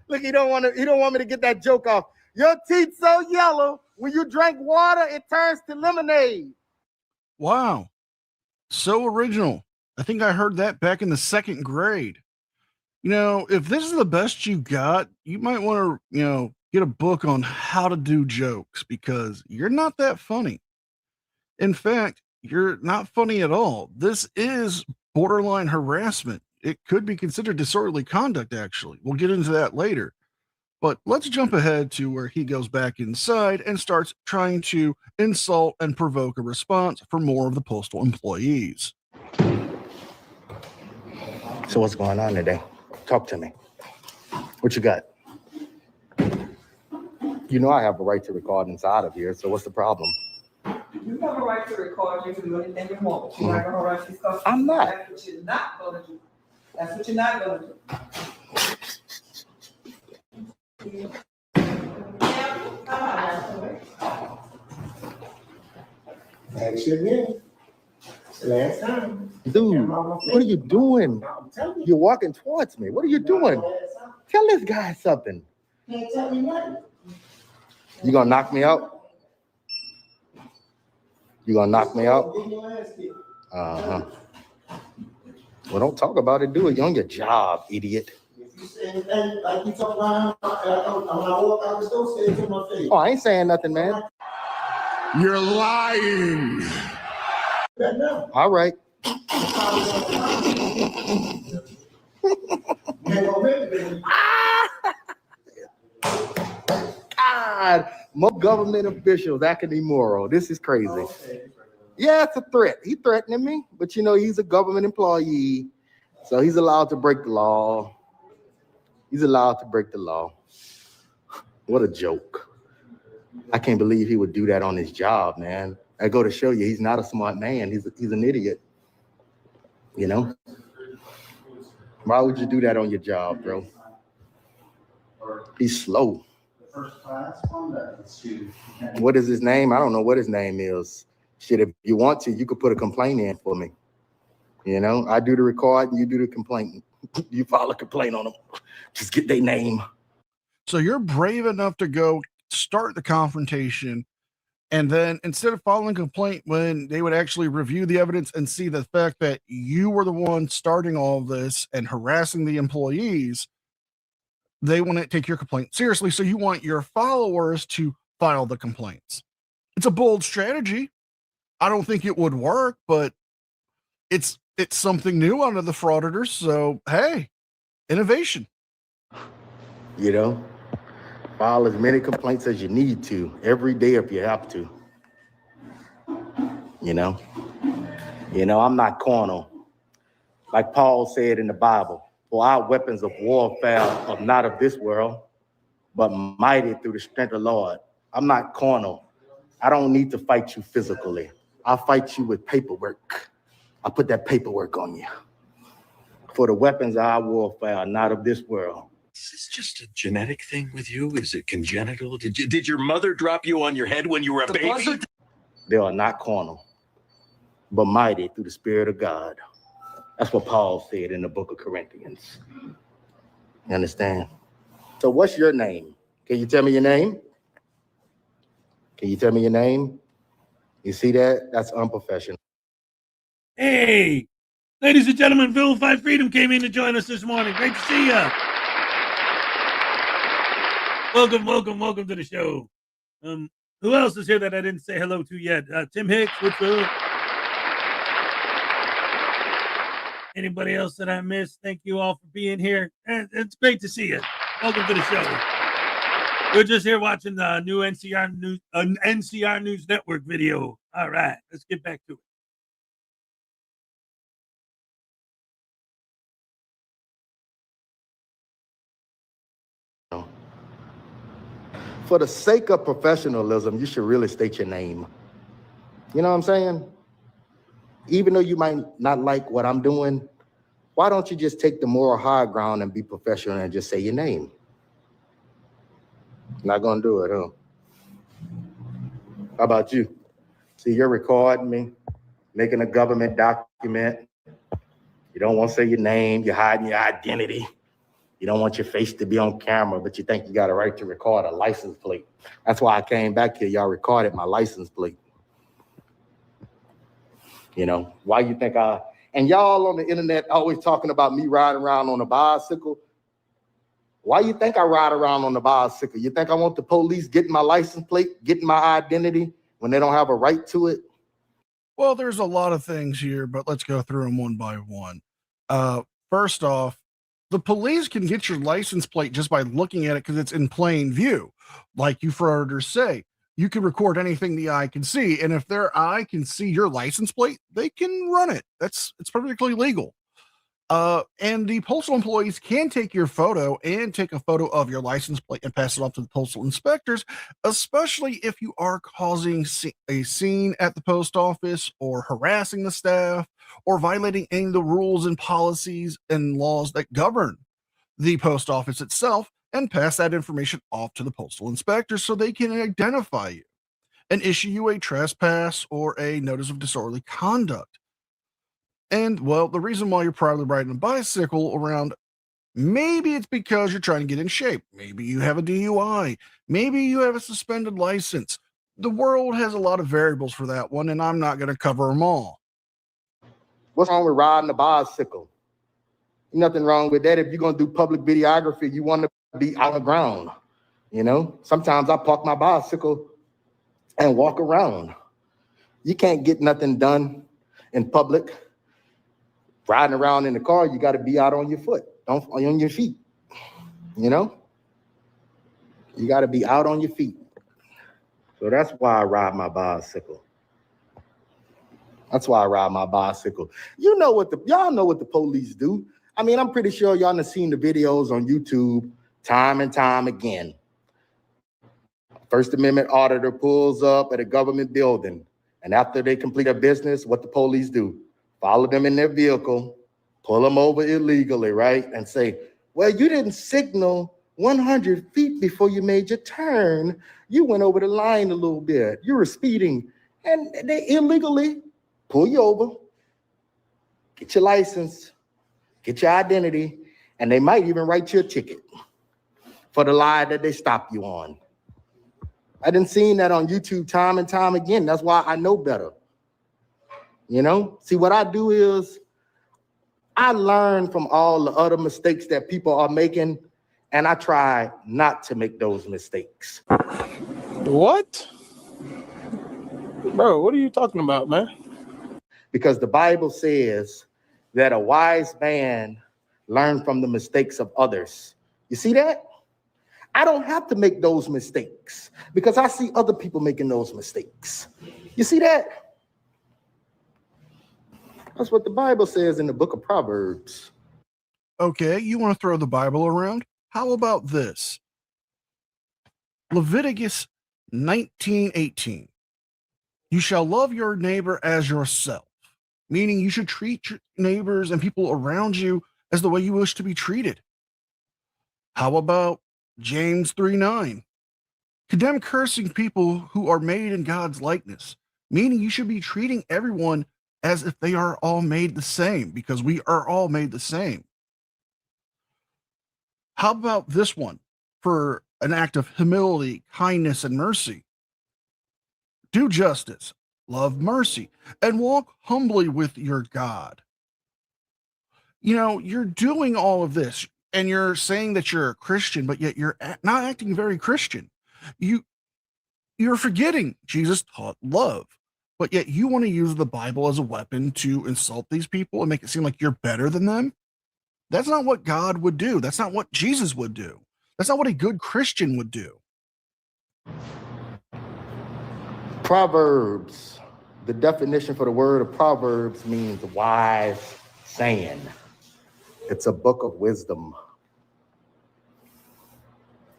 Look, he don't want me to get that joke off. Your teeth so yellow when you drink water, it turns to lemonade. Wow. So original. I think I heard that back in the 2nd grade. You know, if this is the best you got, you might want to, get a book on how to do jokes because you're not that funny. In fact, you're not funny at all. This is borderline harassment. It could be considered disorderly conduct, actually. We'll get into that later. But let's jump ahead to where he goes back inside and starts trying to insult and provoke a response for more of the postal employees. So what's going on today? Talk to me. What you got? You know I have a right to record inside of here, so what's the problem? You have a right to record. You can do anything you want. You're not going to harass these customers. I'm not. That's what you're not going to do. That's what you're not going to do. Action again. Last time. Dude, what are you doing? You're walking towards me. What are you doing? Tell this guy something. Can't tell me nothing. You gonna knock me out? You gonna knock me out? Uh-huh. Well, don't talk about it. Do it. You're on your job, idiot. If you say anything like you talk about, when I walk out the door, say it to my face. Oh, I ain't saying nothing, man. You're lying. All right. God, More government officials acting immoral. This is crazy. Yeah, it's a threat. He threatening me, but you know, he's a government employee, so he's allowed to break the law. He's allowed to break the law. What a joke. I can't believe he would do that on his job, man. I go to show you, he's not a smart man. He's an idiot. You know? Why would you do that on your job, bro? He's slow. What is his name? I don't know what his name is. Shit, if you want to, you could put a complaint in for me. You know, I do the record and you do the complaint. You file a complaint on them. Just get their name. So you're brave enough to go start the confrontation, and then instead of filing a complaint when they would actually review the evidence and see the fact that you were the one starting all of this and harassing the employees, they want to take your complaint seriously. So you want your followers to file the complaints. It's a bold strategy. I don't think it would work, but it's something new under the Frauditors. So, hey, innovation. You know, file as many complaints as you need to every day if you have to. You know, I'm not carnal. Like Paul said in the Bible, for our weapons of warfare are not of this world, but mighty through the strength of the Lord. I'm not carnal. I don't need to fight you physically. I'll fight you with paperwork. I'll put that paperwork on you. For the weapons of our warfare are not of this world. Is this just a genetic thing with you? Is it congenital? Did your mother drop you on your head when you were a baby? They are not carnal, but mighty through the Spirit of God. That's what Paul said in the book of Corinthians. You understand? So what's your name? Can you tell me your name? Can you tell me your name? You see that? That's unprofessional. Hey, ladies and gentlemen, Vilified Freedom came in to join us this morning. Great to see ya. Welcome to the show. Who else is here that I didn't say hello to yet? Tim Hicks, what's up? Anybody else that I missed? Thank you all for being here. It's great to see you. Welcome to the show. We're just here watching the new NCR News Network video. All right, let's get back to it. For the sake of professionalism, you should really state your name. You know what I'm saying? Even though you might not like what I'm doing, why don't you just take the moral high ground and be professional and just say your name? Not gonna do it, huh? How about you? See, you're recording me, making a government document. You don't want to say your name, you're hiding your identity. You don't want your face to be on camera, but you think you got a right to record a license plate. That's why I came back here. Y'all recorded my license plate. You know, why you think and y'all on the internet always talking about me riding around on a bicycle. Why you think I ride around on the bicycle? You think I want the police getting my license plate, getting my identity when they don't have a right to it? Well, there's a lot of things here, but let's go through them one by one. First off, the police can get your license plate just by looking at it because it's in plain view. Like you frauditors say, you can record anything the eye can see. And if their eye can see your license plate, they can run it. It's perfectly legal. And the postal employees can take your photo and take a photo of your license plate and pass it off to the postal inspectors, especially if you are causing a scene at the post office or harassing the staff or violating any of the rules and policies and laws that govern the post office itself, and pass that information off to the postal inspectors so they can identify you and issue you a trespass or a notice of disorderly conduct. And, well, the reason why you're probably riding a bicycle around, maybe it's because you're trying to get in shape. Maybe you have a DUI. Maybe you have a suspended license. The world has a lot of variables for that one, and I'm not going to cover them all. What's wrong with riding a bicycle? Nothing wrong with that. If you're going to do public videography, you want to be on the ground. You know, sometimes I park my bicycle and walk around. You can't get nothing done in public. Riding around in the car, you got to be out on your foot, on your feet. You know, you got to be out on your feet. So that's why I ride my bicycle. That's why I ride my bicycle. Y'all know what the police do. I mean, I'm pretty sure y'all have seen the videos on YouTube time and time again. First Amendment auditor pulls up at a government building, and after they complete their business, what the police do? Follow them in their vehicle, pull them over illegally, right? And say, well, you didn't signal 100 feet before you made your turn. You went over the line a little bit. You were speeding, and they illegally pull you over, get your license, get your identity, and they might even write you a ticket for the lie that they stopped you on. I done seen that on YouTube time and time again. That's why I know better. You know, see, what I do is I learn from all the other mistakes that people are making, and I try not to make those mistakes. What? Bro, what are you talking about, man? Because the Bible says that a wise man learns from the mistakes of others. You see that? I don't have to make those mistakes because I see other people making those mistakes. You see that? That's what the Bible says in the book of Proverbs. Okay, you want to throw the Bible around? How about this? Leviticus 19:18. You shall love your neighbor as yourself, meaning you should treat your neighbors and people around you as the way you wish to be treated. How about James 3:9? Condemn cursing people who are made in God's likeness, meaning you should be treating everyone as if they are all made the same, because we are all made the same. How about this one for an act of humility, kindness, and mercy? Do justice, love mercy, and walk humbly with your God. You know, you're doing all of this and you're saying that you're a Christian, but yet you're not acting very Christian. You're forgetting Jesus taught love, but yet you want to use the Bible as a weapon to insult these people and make it seem like you're better than them. That's not what God would do. That's not what Jesus would do. That's not what a good Christian would do. Proverbs. The definition for the word of Proverbs means wise saying. It's a book of wisdom.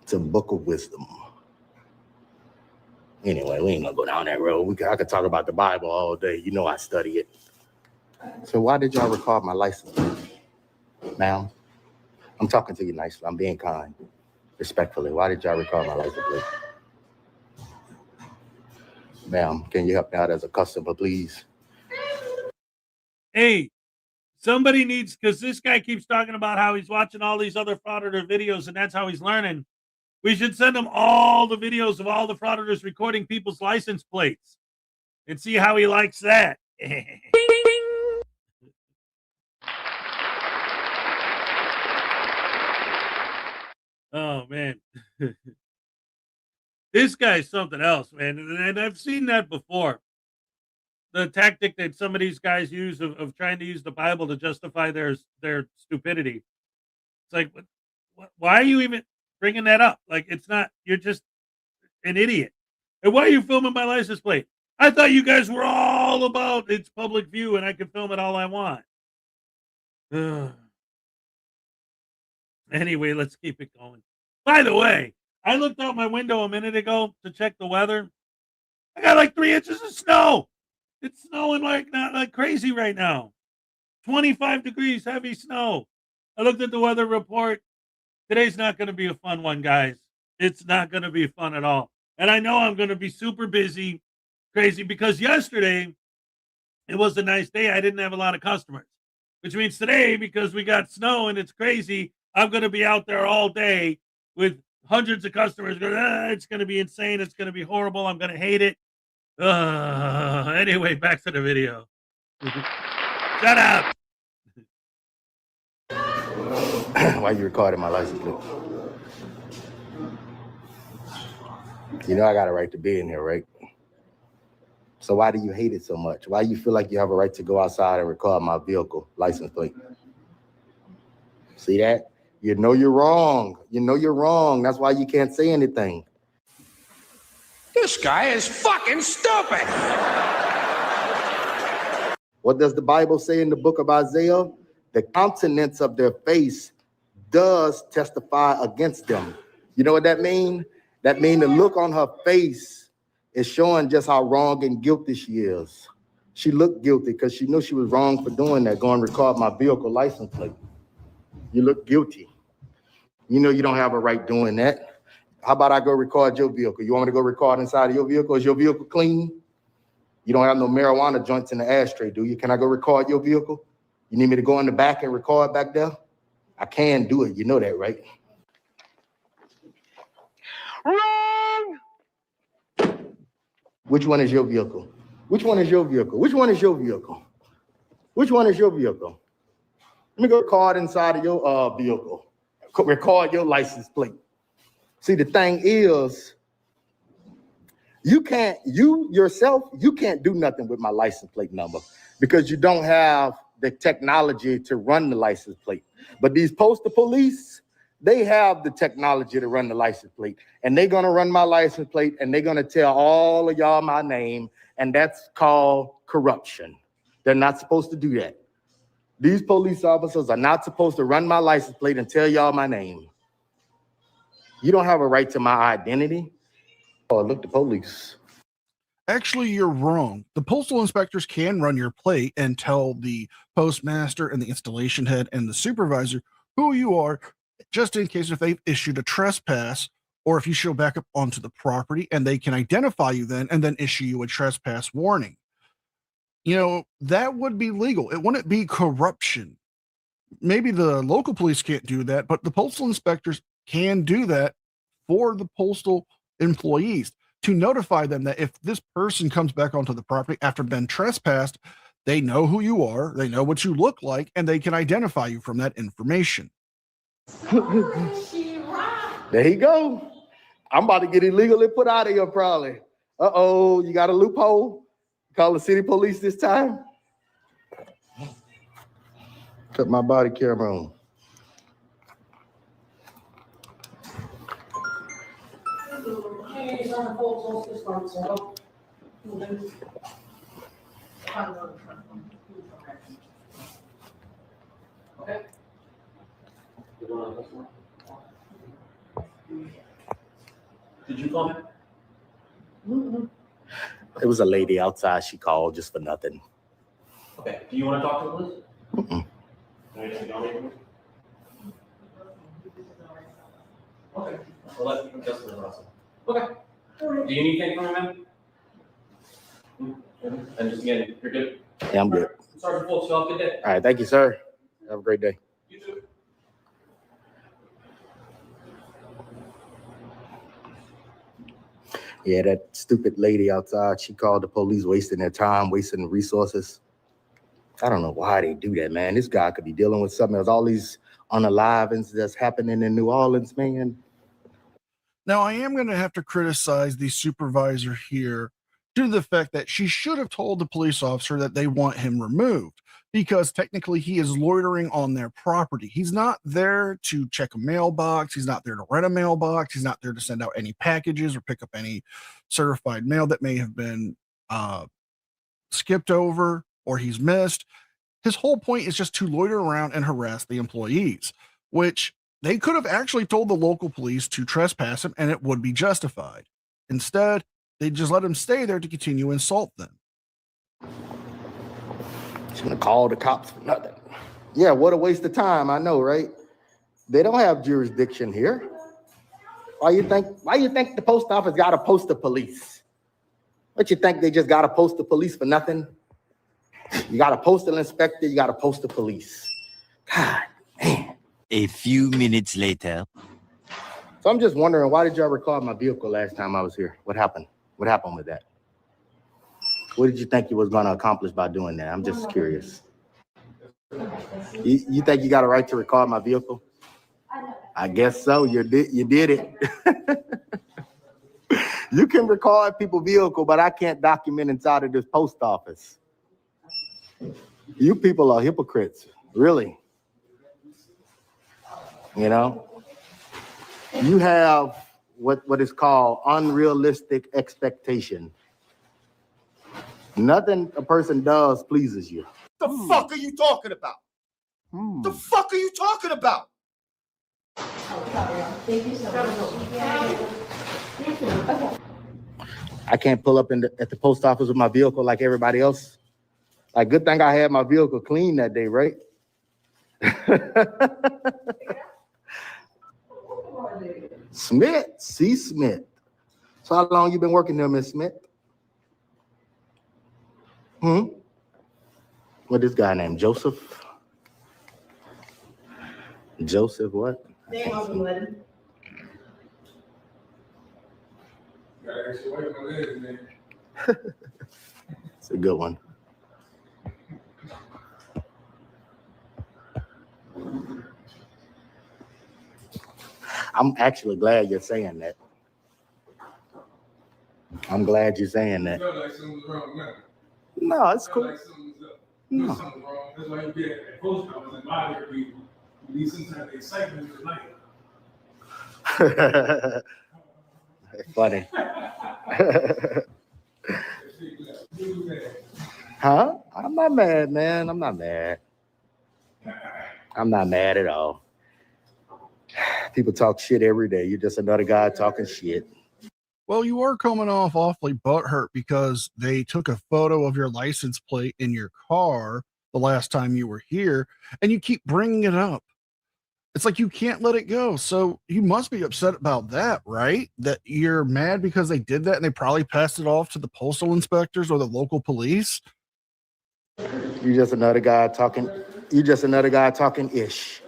It's a book of wisdom. Anyway, we ain't gonna go down that road. I could talk about the Bible all day. You know I study it. So why did y'all record my license plate? Ma'am, I'm talking to you nicely. I'm being kind, respectfully. Why did y'all record my license plate? Ma'am, can you help me out as a customer, please? Hey, somebody needs, because this guy keeps talking about how he's watching all these other Frauditor videos and that's how he's learning. We should send him all the videos of all the Frauditors recording people's license plates and see how he likes that. Oh, man. This guy's something else, man. And I've seen that before. The tactic that some of these guys use of trying to use the Bible to justify their stupidity. It's like, why are you even bringing that up? Like, it's not, you're just an idiot. And why are you filming my license plate? I thought you guys were all about it's public view and I can film it all I want. Anyway, let's keep it going. By the way, I looked out my window a minute ago to check the weather. I got like 3 inches of snow. It's snowing like not like crazy right now. 25 degrees, heavy snow. I looked at the weather report. Today's not going to be a fun one, guys. It's not going to be fun at all. And I know I'm going to be super busy, crazy, because yesterday it was a nice day. I didn't have a lot of customers, which means today, because we got snow and it's crazy, I'm going to be out there all day with hundreds of customers going, it's going to be insane. It's going to be horrible. I'm going to hate it. Anyway, back to the video. Shut up. Why you recording my license plate? You know I got a right to be in here, right? So why do you hate it so much? Why do you feel like you have a right to go outside and record my vehicle license plate? See that? You know you're wrong. You know you're wrong. That's why you can't say anything. This guy is fucking stupid. What does the Bible say in the book of Isaiah? The countenance of their face does testify against them. You know what that means? That means the look on her face is showing just how wrong and guilty she is. She looked guilty because she knew she was wrong for doing that, going to record my vehicle license plate. You look guilty. You know you don't have a right doing that. How about I go record your vehicle? You want me to go record inside of your vehicle? Is your vehicle clean? You don't have no marijuana joints in the ashtray, do you? Can I go record your vehicle? You need me to go in the back and record back there? I can do it. You know that, right? Wrong! Which one is your vehicle? Which one is your vehicle? Which one is your vehicle? Which one is your vehicle? Let me go record inside of your vehicle. Record your license plate. See, the thing is, you can't do nothing with my license plate number because you don't have the technology to run the license plate. But these postal police, they have the technology to run the license plate, and they're gonna run my license plate and they're gonna tell all of y'all my name, and that's called corruption. They're not supposed to do that. These police officers are not supposed to run my license plate and tell y'all my name. You don't have a right to my identity. Oh, look, the police. Actually, you're wrong. The postal inspectors can run your plate and tell the postmaster and the installation head and the supervisor who you are, just in case if they've issued a trespass or if you show back up onto the property, and they can identify you then and then issue you a trespass warning. You know, that would be legal. It wouldn't be corruption. Maybe the local police can't do that, but the postal inspectors can do that for the postal employees to notify them that if this person comes back onto the property after being trespassed, they know who you are, they know what you look like, and they can identify you from that information. There you go. I'm about to get illegally put out of here probably. Uh-oh, you got a loophole? Call the city police this time? Cut my body camera on. Okay. Did you call him? Mm-hmm. It was a lady outside. She called just for nothing. Okay. Do you want to talk to the police? Mm-mm. Okay. Well, let's just the process. Okay. Do you need anything from him? And just again, you're good. Yeah, I'm good. Sergeant Fultz, you have a good day. All right, thank you, sir. Have a great day. You too. Yeah, that stupid lady outside, she called the police, wasting their time, wasting resources. I don't know why they do that, man. This guy could be dealing with something else. All these unalivings that's happening in New Orleans, man. Now, I am going to have to criticize the supervisor here due to the fact that she should have told the police officer that they want him removed, because technically he is loitering on their property. He's not there to check a mailbox. He's not there to rent a mailbox. He's not there to send out any packages or pick up any certified mail that may have been skipped over or he's missed. His whole point is just to loiter around and harass the employees, which they could have actually told the local police to trespass him and it would be justified. Instead, they just let him stay there to continue to insult them. She's gonna call the cops for nothing. Yeah, what a waste of time. I know, right? They don't have jurisdiction here. Why you think the post office got to post the police? What you think they just got to post the police for nothing? You got a postal inspector, you got to post the police. God, man. A few minutes later. So I'm just wondering, why did y'all record my vehicle last time I was here? What happened? What happened with that? What did you think you was going to accomplish by doing that? I'm just curious. You think you got a right to record my vehicle? I guess so. You did it. You can record people's vehicle, but I can't document inside of this post office. You people are hypocrites, really. You know, you have what is called unrealistic expectation. Nothing a person does pleases you. The fuck are you talking about? The fuck are you talking about? I can't pull up at the post office with my vehicle like everybody else. Like, good thing I had my vehicle clean that day, right? Smith, C. Smith. So how long you been working there, Miss Smith? What this guy named Joseph? Joseph what? Name It's a good one. I'm actually glad you're saying that. I'm glad you're saying that. Felt like something was wrong, man. No, it's cool. Like something was up. No. Something wrong. That's why you get at post office and bother people. You need some type of excitement in life. Funny. Huh? I'm not mad, man. I'm not mad. I'm not mad at all. People talk shit every day. You're just another guy talking shit. Well, you are coming off awfully butthurt because they took a photo of your license plate in your car the last time you were here, and you keep bringing it up. It's like you can't let it go. So you must be upset about that, right? That you're mad because they did that and they probably passed it off to the postal inspectors or the local police. You're just another guy talking. You're just another guy talking ish.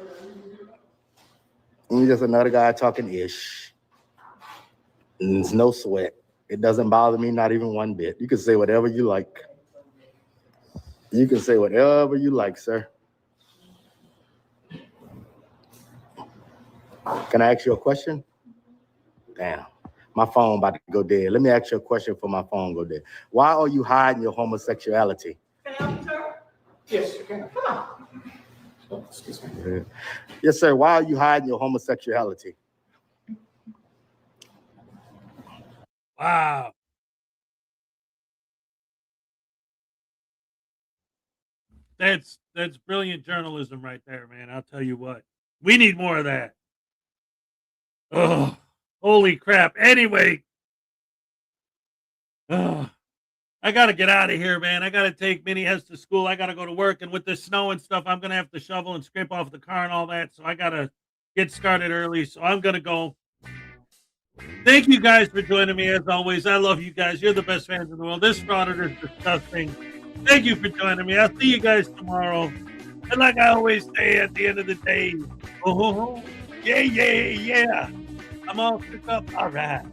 You're just another guy talking ish. And it's no sweat. It doesn't bother me, not even one bit. You can say whatever you like. You can say whatever you like, sir. Can I ask you a question? Damn, my phone about to go dead. Let me ask you a question before my phone go dead. Why are you hiding your homosexuality? Yes, you can. Come on. Oh, excuse me. Yes, sir. Why are you hiding your homosexuality? Wow. That's brilliant journalism right there, man. I'll tell you what. We need more of that. Oh, holy crap. Anyway. Oh, I got to get out of here, man. I got to take Minnie Hez to school. I got to go to work. And with the snow and stuff, I'm going to have to shovel and scrape off the car and all that. So I got to get started early. So I'm going to go. Thank you guys for joining me as always. I love you guys. You're the best fans in the world. This Frauditor is disgusting. Thank you for joining me. I'll see you guys tomorrow. And like I always say at the end of the day, oh, yeah. I'm all shook up. All right.